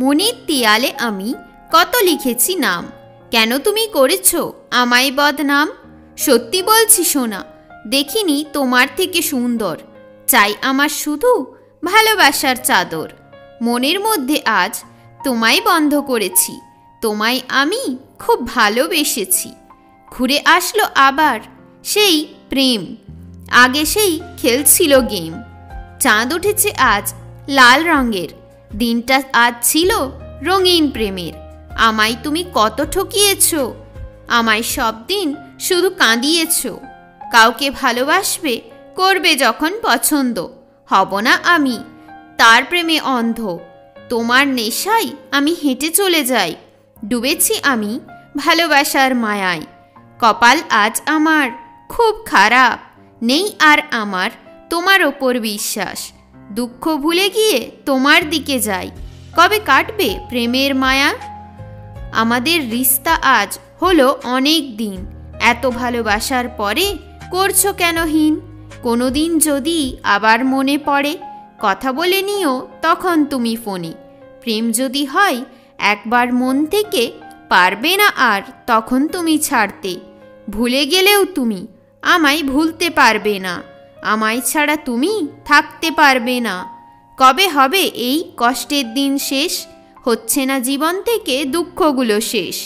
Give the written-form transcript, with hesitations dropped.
মনের দেয়ালে আমি কত লিখেছি নাম, কেন তুমি করেছ আমায় বদনাম? সত্যি বলছি সোনা, দেখিনি তোমার থেকে সুন্দর, চাই আমার শুধু ভালোবাসার চাদর। মনের মধ্যে আজ তোমায় বন্ধ করেছি, তোমায় আমি খুব ভালোবেসেছি। ঘুরে আসলো আবার সেই প্রেম, আগে সেই খেলছিল গেম। চাঁদ উঠেছে আজ লাল রঙের, দিনটা আজ ছিল রঙিন প্রেমের। আমায় তুমি কত ঠকিয়েছ, আমায় সব দিন শুধু কাঁদিয়েছ। কাউকে ভালোবাসবে করবে যখন পছন্দ, হব না আমি তার প্রেমে অন্ধ। তোমার নেশায় আমি হেঁটে চলে যাই, ডুবেছি আমি ভালোবাসার মায়ায়। কপাল আজ আমার খুব খারাপ, নেই আর আমার তোমার ওপর বিশ্বাস। দুঃখ ভুলে গিয়ে তোমার দিকে যাই, কবে কাটবে প্রেমের মায়া? আমাদের রিস্তা আজ হলো অনেক দিন, এত ভালোবাসার পরে করছো কেন হীন? কোনো দিন যদি আবার মনে পড়ে, কথা বলে নিও তখন তুমি ফোনে। প্রেম যদি হয় একবার মন থেকে, পারবে না আর তখন তুমি ছাড়তে। ভুলে গেলেও তুমি আমায় ভুলতে পারবে না, আমায় ছাড়া তুমি থাকতে পারবে না। কবে হবে এই কষ্টের দিন শেষ, হচ্ছে না জীবন থেকে দুঃখগুলো শেষ।